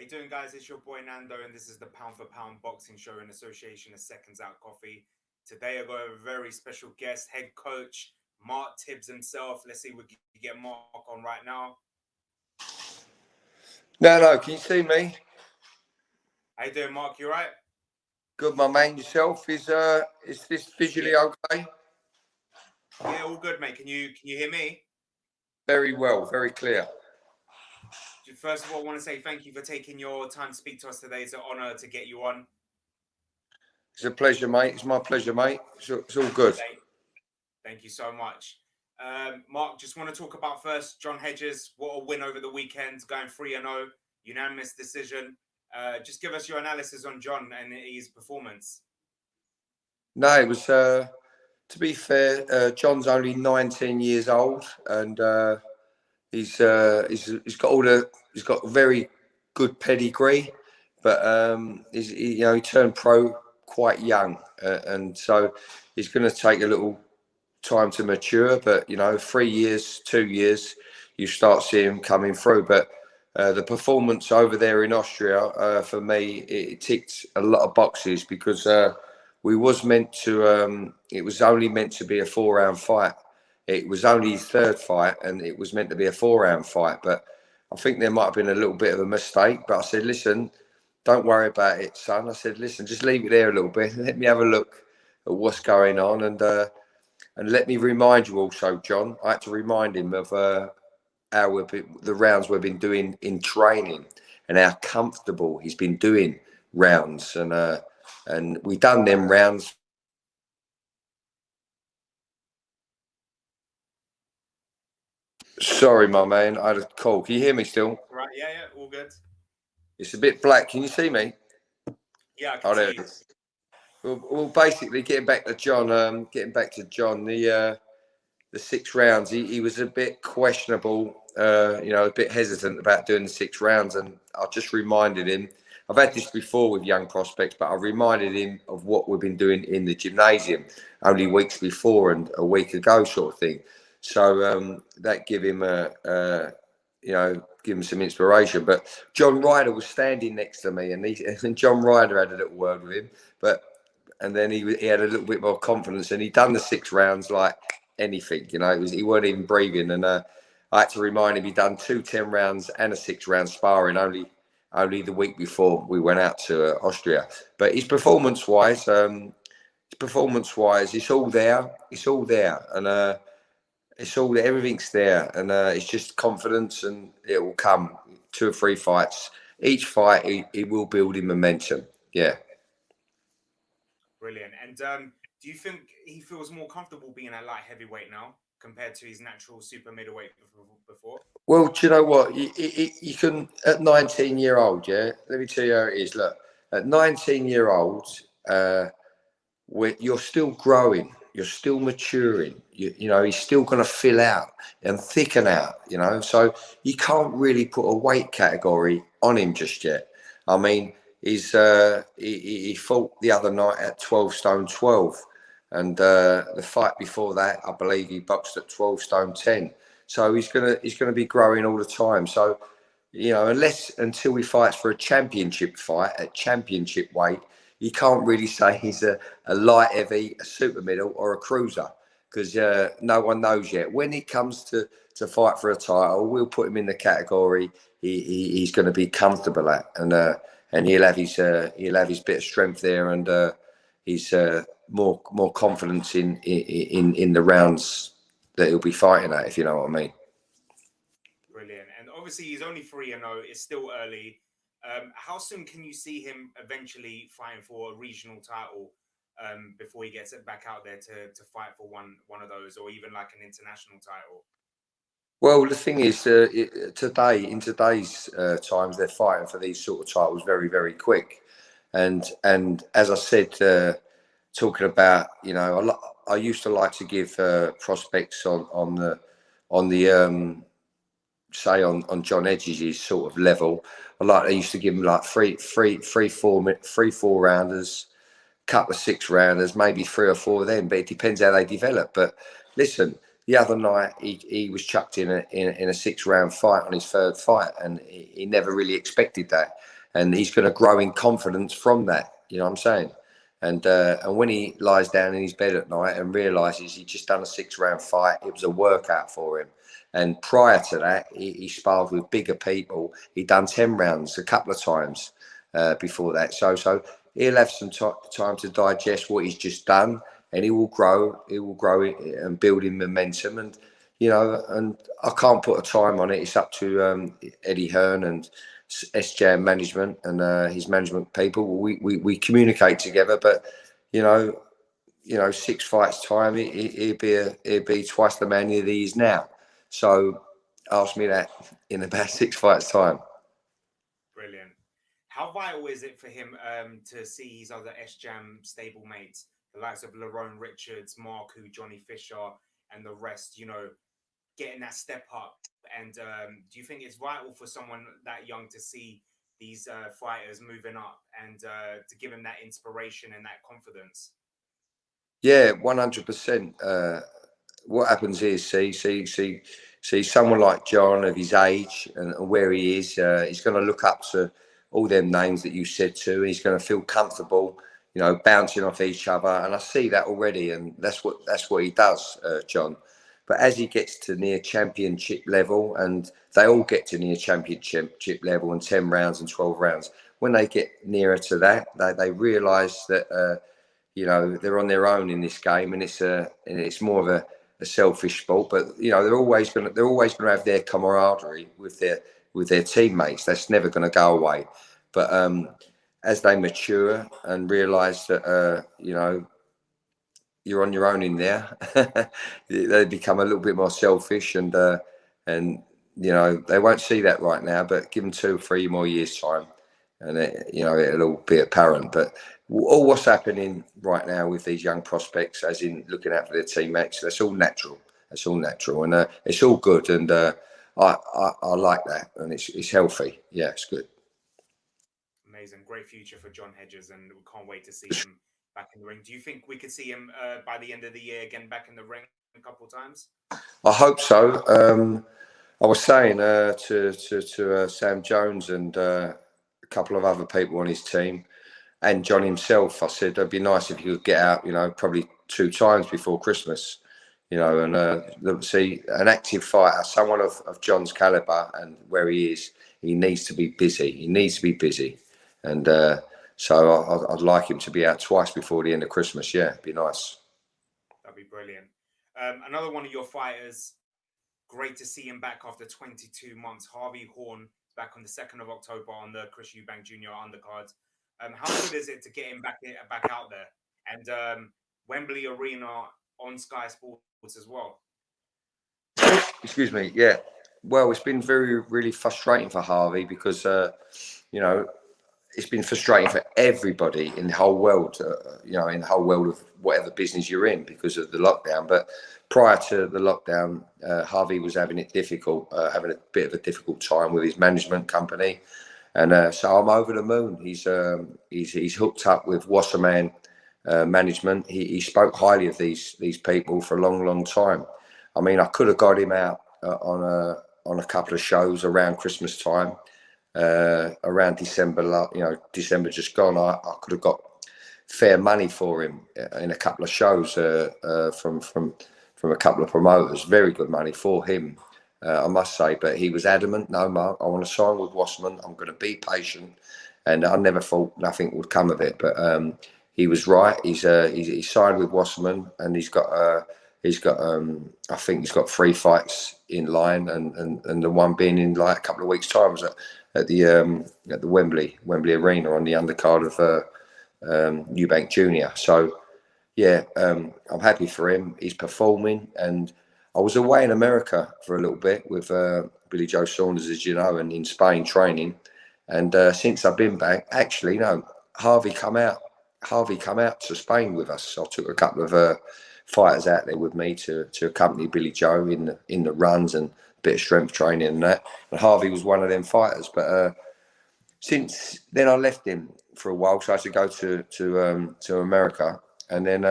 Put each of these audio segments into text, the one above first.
How you doing, guys? It's your boy Nando, and this is the Pound for Pound Boxing Show in association with Seconds Out Coffee. Today, I've got a very special guest, head coach Mark Tibbs himself. Let's see if we can get Mark on right now. No, can you see me? How you doing, Mark? You all right? Good, my man. Yourself? Is this visually okay? Yeah, all good, mate. Can you hear me? Very well, very clear. First of all, I want to say thank you for taking your time to speak to us today. It's an honour to get you on. It's a pleasure, mate. It's my pleasure, mate. It's all good. Thank you so much. Mark, just want to talk about first John Hedges. What a win over the weekend, going 3-0, unanimous decision. Just give us your analysis on John and his performance. No, it was, to be fair, John's only 19 years old, and he's got a very good pedigree, but he turned pro quite young, and so he's going to take a little time to mature. But 3 years, 2 years, you start seeing him coming through. But the performance over there in Austria, for me, it ticked a lot of boxes because we was meant to. It was only meant to be a 4-round fight. It was only his third fight, and it was meant to be a 4-round fight. But I think there might have been a little bit of a mistake. But I said, listen, don't worry about it, son. I said, listen, just leave it there a little bit. Let me have a look at what's going on, and let me remind you also, John. I had to remind him of the rounds we've been doing in training and how comfortable he's been doing rounds, and we done them rounds. Sorry, my man, I had a call. Can you hear me still? Right, yeah, all good. It's a bit black. Can you see me? Yeah, I can see you. Well, basically, getting back to John, the 6 rounds, he was a bit questionable, a bit hesitant about doing the 6 rounds, and I just reminded him. I've had this before with young prospects, but I reminded him of what we've been doing in the gymnasium only weeks before and a week ago, sort of thing. So that give him give him some inspiration. But John Ryder was standing next to me, and John Ryder had a little word with him, and then he had a little bit more confidence, and he'd done the 6 rounds like anything, he weren't even breathing, and I had to remind him he'd done 2 10 rounds and a 6 round sparring only the week before we went out to Austria. But his performance wise, it's all there, and it's all there, everything's there, and it's just confidence, and it will come. 2 or 3 fights, each fight he will build in momentum. Yeah. Brilliant. And do you think he feels more comfortable being a light heavyweight now compared to his natural super middleweight before? Well, do you know what? You can, at 19-year-old, yeah? Let me tell you how it is. Look, at 19-year-olds, you're still growing. You're still maturing. He's still going to fill out and thicken out, So you can't really put a weight category on him just yet. I mean, he fought the other night at 12 stone 12. And the fight before that, I believe he boxed at 12 stone 10. So he's gonna be growing all the time. So, until he fights for a championship fight at championship weight, you can't really say he's a light heavy, a super middle, or a cruiser, because no one knows yet. When it comes to fight for a title, we'll put him in the category he's going to be comfortable at, and he'll have his bit of strength there, and he's more confidence in the rounds that he'll be fighting at, if you know what I mean. Brilliant. And obviously he's only 3-0. It's still early. How soon can you see him eventually fighting for a regional title before he gets it back out there to fight for one of those, or even like an international title? Well, the thing is, in today's times, they're fighting for these sort of titles very, very quick. And as I said, talking about, I used to like to give prospects on the on John Hedges' sort of level. I used to give him like three, 4 rounders, couple of 6 rounders, maybe 3 or 4 of them. But it depends how they develop. But listen, the other night he was chucked in a 6 round fight on his 3rd fight, and he never really expected that. and he's going to grow in confidence from that. You know what I'm saying? And when he lies down in his bed at night and realises he's just done a 6-round fight, it was a workout for him. And prior to that, he sparred with bigger people. He'd done 10 rounds a couple of times before that. So he'll have some time to digest what he's just done, and he will grow. He will grow it and build in momentum. And and I can't put a time on it. It's up to Eddie Hearn and SJM management and his management people. We communicate together, but 6 fights time, he'd be twice the man that he is now. So ask me that in about 6 fights time. Brilliant. How vital is it for him to see his other SJAM stable mates, the likes of Lerone Richards, Marku, Johnny Fisher, and the rest, getting that step up? And do you think it's vital for someone that young to see these fighters moving up and to give him that inspiration and that confidence? Yeah, 100%. What happens is, see someone like John of his age and where he is, he's going to look up to all them names that you said to, and he's going to feel comfortable, bouncing off each other. And I see that already, and that's what he does, John. But as he gets to near championship level, and they all get to near championship level and 10 rounds and 12 rounds, when they get nearer to that, they realise that they're on their own in this game, and it's more of a selfish sport. But they're always going to have their camaraderie with their teammates. That's never going to go away. But as they mature and realise that you're on your own in there, they become a little bit more selfish, and they won't see that right now. But give them 2 or 3 more years time, and it'll all be apparent. But all what's happening right now with these young prospects, as in looking out for their teammates, that's all natural. That's all natural, and it's all good. And I like that, and it's healthy. Yeah, it's good. Amazing, great future for John Hedges, and we can't wait to see him back in the ring. Do you think we could see him by the end of the year again back in the ring a couple of times? I hope so. I was saying to Sam Jones and a couple of other people on his team, and John himself, I said it'd be nice if you could get out, probably 2 times before Christmas, and see an active fighter, someone of John's caliber and where he is. He needs to be busy. He needs to be busy, and so I'd like him to be out twice before the end of Christmas. Yeah, it'd be nice. That'd be brilliant. Another one of your fighters, great to see him back after 22 months. Harvey Horne is back on the 2nd of October on the Chris Eubank Jr. undercard. How good is it to get him back out there? And Wembley Arena on Sky Sports as well. Excuse me. Yeah. Well, it's been really frustrating for Harvey because, it's been frustrating for everybody in the whole world, in the whole world of whatever business you're in because of the lockdown. But prior to the lockdown, Harvey was having it difficult, having a bit of a difficult time with his management company. And so I'm over the moon. He's hooked up with Wasserman management. He spoke highly of these people for a long time. I mean, I could have got him out on a couple of shows around Christmas time, around December. December just gone. I could have got fair money for him in a couple of shows from a couple of promoters. Very good money for him. I must say, but he was adamant. No, Mark, I want to sign with Wasserman. I'm going to be patient, and I never thought nothing would come of it. But he was right. He's signed with Wasserman, and he's got I think he's got 3 fights in line, and the one being in like a couple of weeks' time was at the Wembley Arena on the undercard of Eubank Jr. So yeah, I'm happy for him. He's performing, and I was away in America for a little bit with Billy Joe Saunders, as you know, and in Spain training. And since I've been back, actually, no, Harvey come out to Spain with us. I took a couple of fighters out there with me to accompany Billy Joe in the runs and a bit of strength training and that. And Harvey was one of them fighters. But since then, I left him for a while, so I had to go to America. And then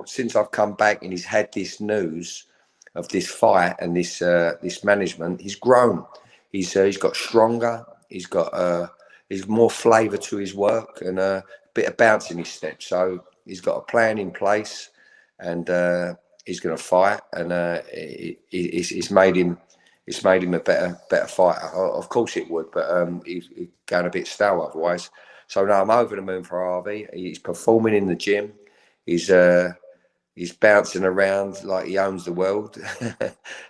since I've come back and he's had this news of this fight and this management, he's grown. He's got stronger. He's got he's more flavour to his work and a bit of bounce in his step. So he's got a plan in place, and he's going to fight, and it's made him a better fighter. Of course it would, but he's going a bit stale otherwise. So no, I'm over the moon for Harvey. He's performing in the gym. He's bouncing around like he owns the world,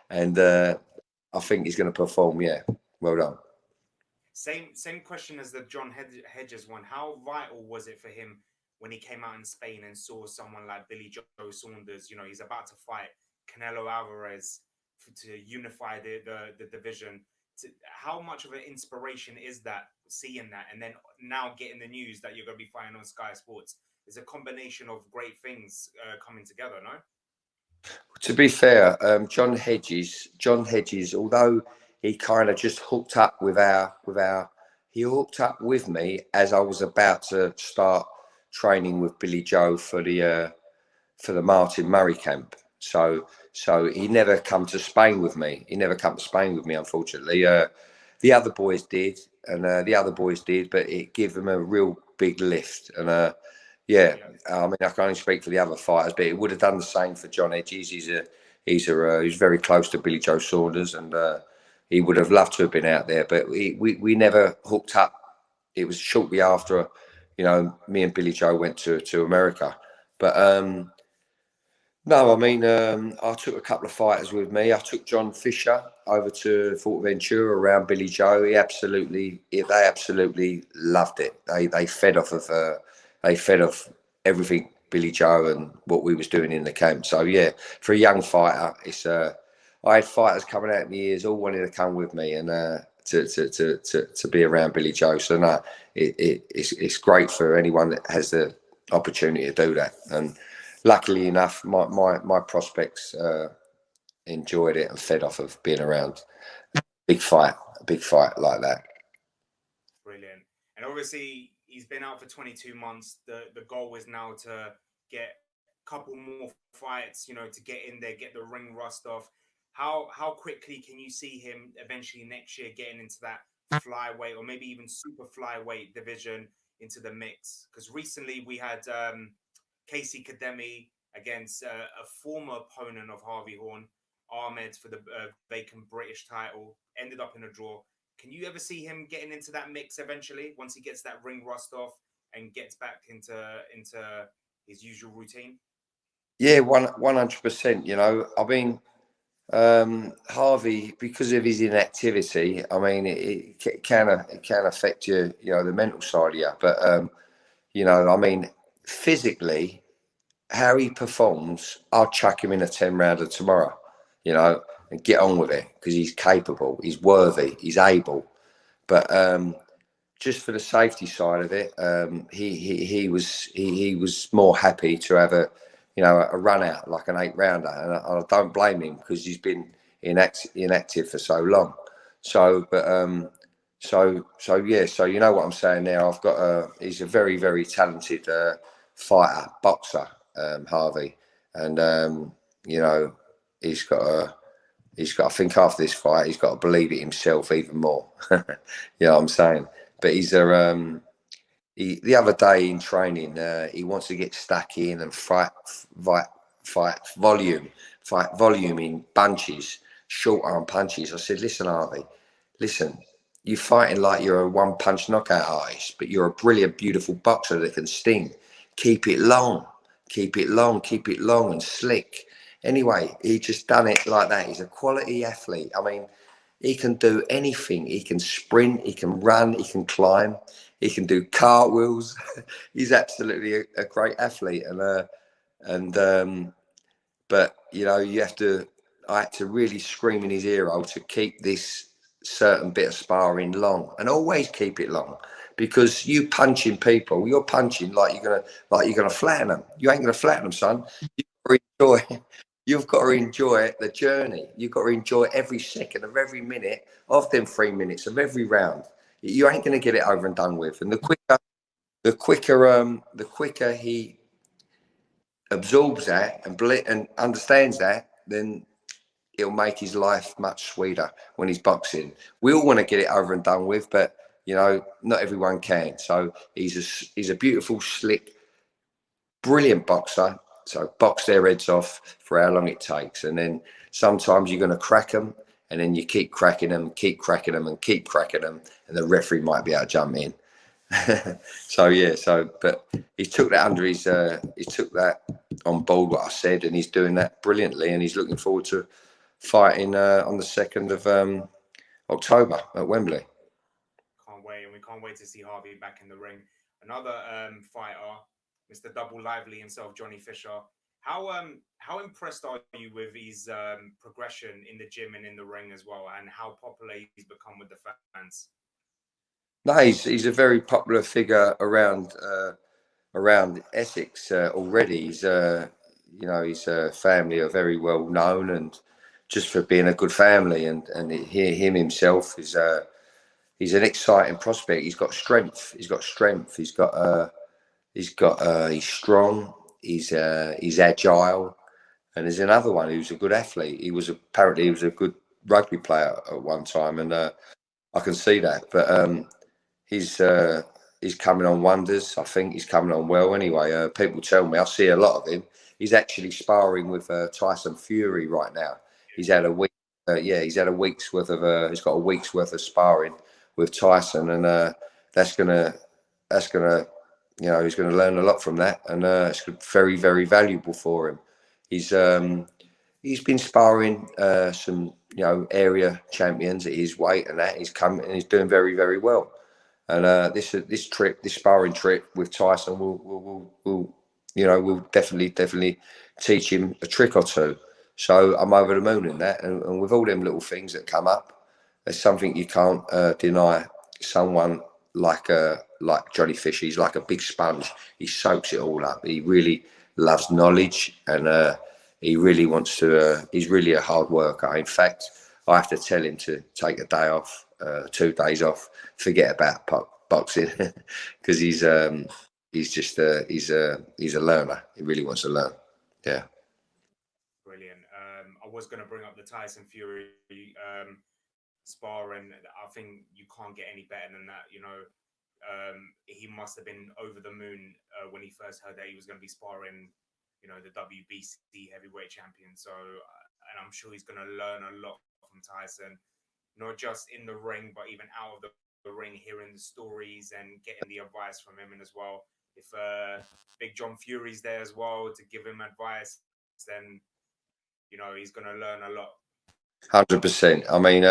and I think he's going to perform. Yeah, well done. Same question as the John Hedges one. How vital was it for him when he came out in Spain and saw someone like Billy Joe Saunders? You know, he's about to fight Canelo Alvarez to unify the division. How much of an inspiration is that, seeing that, and then now getting the news that you're going to be fighting on Sky Sports? It's a combination of great things coming together, no? To be fair, John Hedges, although he kind of just hooked up he hooked up with me as I was about to start training with Billy Joe for the Martin Murray camp. So he never come to Spain with me. Unfortunately. The other boys did, but it gave them a real big lift. And yeah, I mean, I can only speak for the other fighters, but it would have done the same for John Hedges. He's very close to Billy Joe Saunders, and he would have loved to have been out there, but we never hooked up. It was shortly after, you know, me and Billy Joe went to America. But no, I mean, I took a couple of fighters with me. I took John Fisher over to Fuerteventura around Billy Joe. They absolutely loved it. They fed off everything Billy Joe and what we was doing in the camp. So yeah, for a young fighter, it's I had fighters coming out in the years all wanting to come with me and to be around Billy Joe. So no, it's great for anyone that has the opportunity to do that. And luckily enough, my prospects enjoyed it and fed off of being around a big fight like that. Brilliant. And obviously he's been out for 22 months. The goal is now to get a couple more fights, you know, to get in there, get the ring rust off. How quickly can you see him eventually next year getting into that flyweight or maybe even super flyweight division into the mix? Because recently we had Casey Kademi against a former opponent of Harvey Horne, Ahmed, for the vacant British title, ended up in a draw. Can you ever see him getting into that mix eventually once he gets that ring rust off and gets back into his usual routine? Yeah, 100%. You know, I mean, Harvey, because of his inactivity, I mean, it can affect you, you know, the mental side of you. But you know, I mean, physically, how he performs, I'll chuck him in a 10-rounder tomorrow, you know, and get on with it because he's capable, he's worthy, he's able. But just for the safety side of it, he was more happy to have a run out like an 8-rounder, and I don't blame him because he's been inactive for so long. So, but yeah. So you know what I'm saying now. He's a very, very talented fighter, boxer, Harvey, and you know he's got. I think after this fight, he's got to believe it himself even more. You know what I'm saying? But he's the other day in training, he wants to get stuck in and fight volume in bunches, short arm punches. I said, listen, Harvey, you're fighting like you're a one-punch knockout artist, but you're a brilliant, beautiful boxer that can sting. Keep it long and slick. Anyway, he just done it like that. He's a quality athlete. I mean, he can do anything. He can sprint, he can run, he can climb, he can do cartwheels. He's absolutely a great athlete. But you know, I had to really scream in his ear hole to keep this certain bit of sparring long, and always keep it long, because you punching people, you're punching like you're gonna flatten them. You ain't gonna flatten them, son. You've got to enjoy the journey. You've got to enjoy every second of every minute of them 3 minutes of every round. You ain't gonna get it over and done with. And the quicker he absorbs that and understands that, then it'll make his life much sweeter when he's boxing. We all want to get it over and done with, but You know, not everyone can. So he's a beautiful, slick, brilliant boxer. So box their heads off for how long it takes, and then sometimes you're going to crack them, and then you keep cracking them, keep cracking them, and keep cracking them, and the referee might be able to jump in. So yeah, but he took that under his he took that on board what I said, and he's doing that brilliantly, and he's looking forward to fighting on the 2nd of October at Wembley. Can't wait, and we can't wait to see Harvey back in the ring. Another fighter, Mr. Double Lively himself, Johnny Fisher. How impressed are you with his progression in the gym and in the ring as well, and how popular he's become with the fans? No, he's a very popular figure around Essex already. He's his family are very well known, and just for being a good family, and him himself is he's an exciting prospect. He's got strength. He's strong. He's agile, and there's another one who's a good athlete. He was a good rugby player at one time, and I can see that. But he's coming on wonders. I think he's coming on well. Anyway, people tell me, I see a lot of him. He's actually sparring with Tyson Fury right now. He's had a week. He's had a week's worth of. He's got a week's worth of sparring with Tyson, and that's gonna. He's going to learn a lot from that, and it's very, very valuable for him. He's been sparring some area champions at his weight, and that he's come and he's doing very, very well. And this sparring trip with Tyson will definitely teach him a trick or two. So I'm over the moon in that, and with all them little things that come up, there's something you can't deny. Someone like Johnny Fisher, he's like a big sponge. He soaks it all up. He really loves knowledge, and he really wants to. He's really a hard worker. In fact, I have to tell him to take a day off, 2 days off, forget about boxing, because he's a learner. He really wants to learn. Yeah. Brilliant. I was going to bring up the Tyson Fury spar, and I think you can't get any better than that. He must have been over the moon when he first heard that he was going to be sparring, the WBC heavyweight champion. So, and I'm sure he's going to learn a lot from Tyson, not just in the ring, but even out of the ring, hearing the stories and getting the advice from him. And as well, if Big John Fury's there as well to give him advice, then, he's going to learn a lot. 100%. I mean,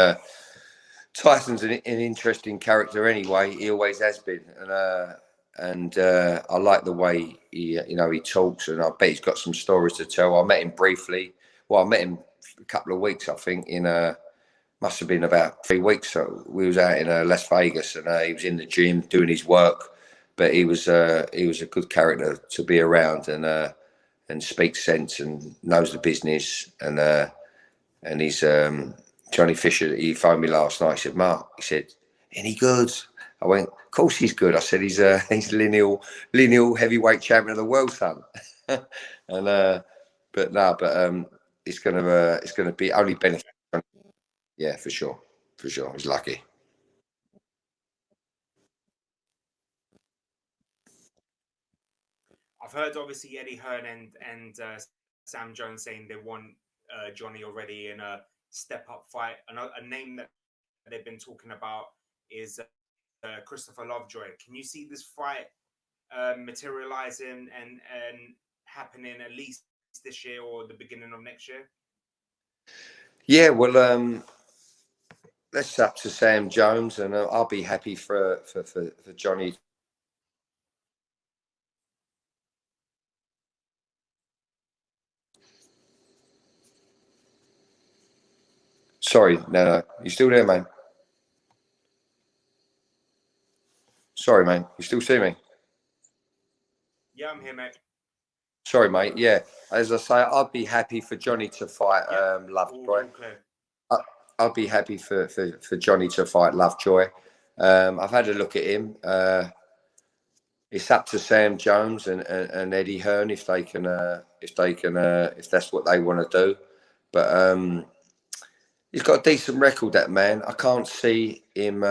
Tyson's an interesting character anyway. He always has been, and I like the way he talks, and I bet he's got some stories to tell. I met him briefly. Well, I met him a couple of weeks, I think. Must have been about 3 weeks. So we was out in Las Vegas, and he was in the gym doing his work. But he was a good character to be around, and speaks sense and knows the business, and he's. Johnny Fisher, he phoned me last night. He said, "Mark," he said, "any good?" I went, "Of course he's good." I said, "He's lineal heavyweight champion of the world, son." And it's gonna be only benefit. Yeah, for sure. He's lucky. I've heard obviously Eddie Hearn and Sam Jones saying they want Johnny already in a step-up fight. A name that they've been talking about is Christopher Lovejoy. Can you see this fight materializing and happening at least this year or the beginning of next year? Yeah, well, that's up to Sam Jones, and I'll be happy for Johnny. Sorry, no, you still there, man? Sorry, man, you still see me? Yeah, I'm here, mate. Sorry, mate. Yeah, as I say, I'd be happy for Johnny to fight Lovejoy. I'd be happy for Johnny to fight Lovejoy. I've had a look at him. It's up to Sam Jones and Eddie Hearn if that's what they want to do. But he's got a decent record, that man. I can't see him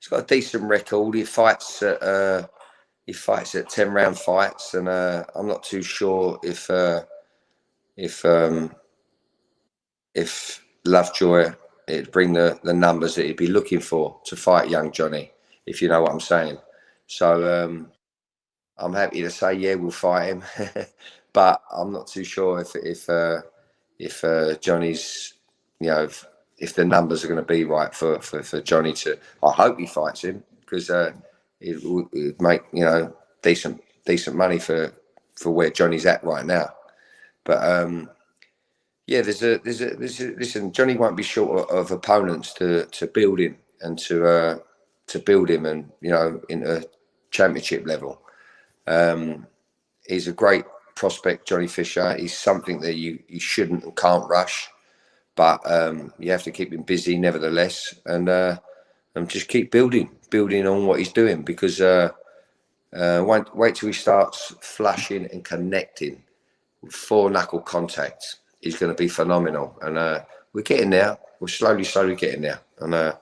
he's got a decent record. He fights at 10-round fights, and I'm not too sure if Lovejoy it'd bring the numbers that he'd be looking for to fight young Johnny, if you know what I'm saying. So I'm happy to say, yeah, we'll fight him, but I'm not too sure if Johnny's, if the numbers are going to be right for Johnny to. I hope he fights him, because it'd make decent money for where Johnny's at right now. But yeah, listen, Johnny won't be short of opponents to build him and to build him, and into championship level. He's a great prospect, Johnny Fisher. He's something that you shouldn't and can't rush, but you have to keep him busy nevertheless, and just keep building on what he's doing, because wait till he starts flashing and connecting with 4-knuckle contact. He's going to be phenomenal, and we're getting there. We're slowly getting there, and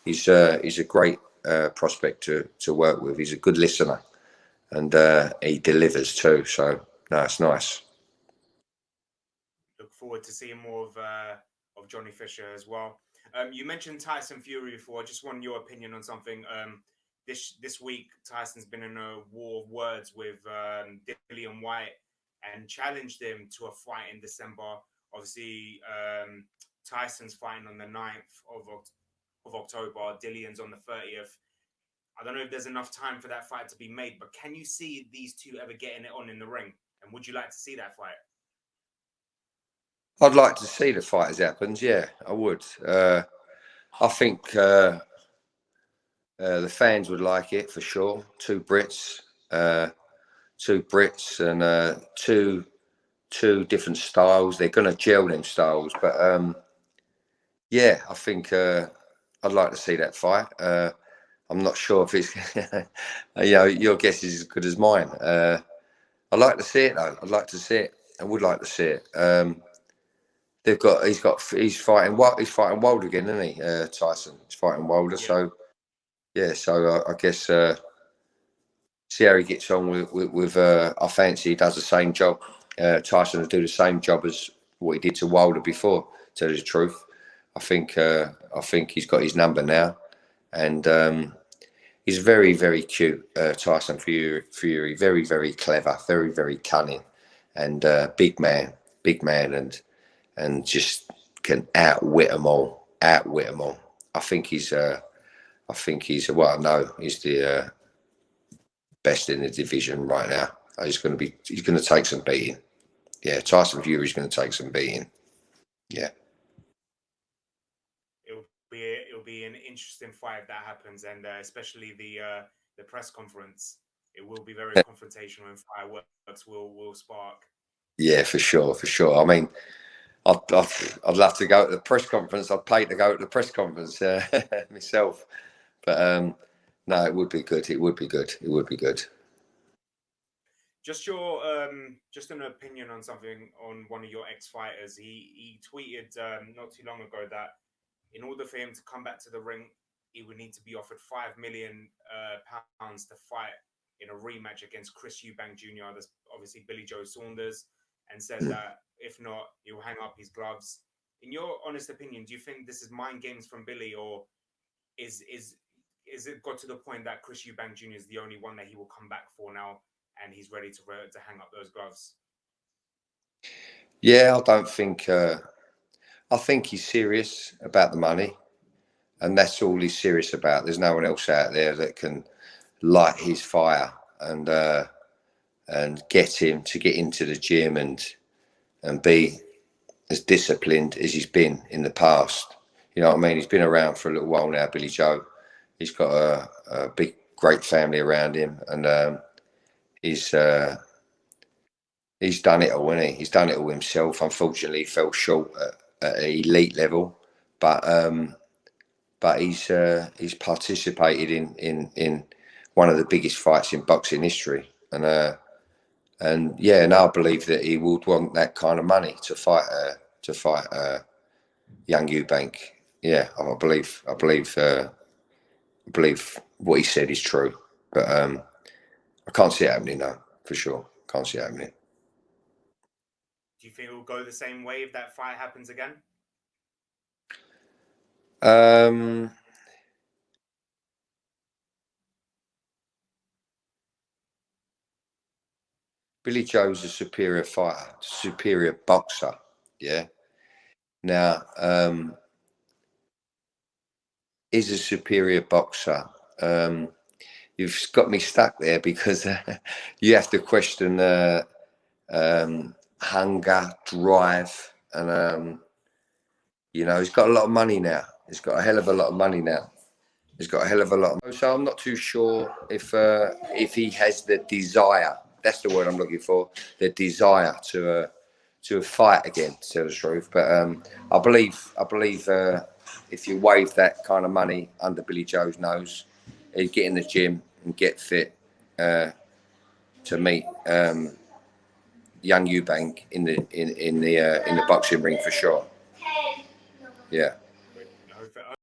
he's a great prospect to work with. He's a good listener, and he delivers too. So no, it's nice. Look forward to seeing more of Johnny Fisher as well. You mentioned Tyson Fury before. I just want your opinion on something. This week, Tyson's been in a war of words with Dillian Whyte, and challenged him to a fight in December. Obviously, Tyson's fighting on the 9th of October. Dillian's on the 30th. I don't know if there's enough time for that fight to be made, but can you see these two ever getting it on in the ring? And would you like to see that fight? I'd like to see the fight as it happens. Yeah, I would. I think the fans would like it for sure. Two Brits, and two different styles. They're going to gel them styles, but yeah, I think I'd like to see that fight. I'm not sure if it's your guess is as good as mine. I'd like to see it though. I'd like to see it. I would like to see it. He's fighting Wilder again, isn't he? Tyson. He's fighting Wilder. Yeah. So yeah. So I guess see how he gets on with I fancy he does the same job. Tyson will do the same job as what he did to Wilder before. To tell you the truth, I think he's got his number now, and he's very, very cute. Tyson Fury, very, very clever, very, very cunning, and big man, and just can outwit them all. I think he's well, I know he's the best in the division right now. He's going to take some beating. Yeah, Tyson Fury's going to take some beating. Yeah. It'll be an interesting fight if that happens, and especially the press conference. It will be very confrontational, and fireworks will spark. Yeah, for sure. I mean, I'd love to go to the press conference. I'd pay to go to the press conference myself, but no, it would be good. It would be good. Just just an opinion on something on one of your ex-fighters. He tweeted not too long ago that in order for him to come back to the ring, he would need to be offered £5 million to fight in a rematch against Chris Eubank Jr. That's obviously Billy Joe Saunders, and said that if not, he'll hang up his gloves. In your honest opinion, do you think this is mind games from Billy, or is it got to the point that Chris Eubank Jr. is the only one that he will come back for now, and he's ready to hang up those gloves? Yeah, I think he's serious about the money, and that's all he's serious about. There's no one else out there that can light his fire and get him to get into the gym and be as disciplined as he's been in the past. You know what I mean? He's been around for a little while now, Billy Joe. He's got a big, great family around him, and he's done it all, hasn't he? He's done it all himself. Unfortunately, he fell short at elite level, but he's participated in one of the biggest fights in boxing history, and yeah, and I believe that he would want that kind of money to fight young Eubank. Yeah, I believe believe what he said is true. But I can't see it happening, no, for sure. Can't see it happening. Do you think it will go the same way if that fight happens again? Billy Joe's a superior fighter, superior boxer. Yeah. Now, is a superior boxer. You've got me stuck there because you have to question hunger, drive, and you know, he's got a lot of money now. He's got a hell of a lot of money now. He's got a hell of a lot. So I'm not too sure if he has the desire. That's the word I'm looking for. The desire to fight again, to tell the truth. But I believe if you wave that kind of money under Billy Joe's nose, he'd get in the gym and get fit to meet young Eubank in the boxing ring for sure. Yeah.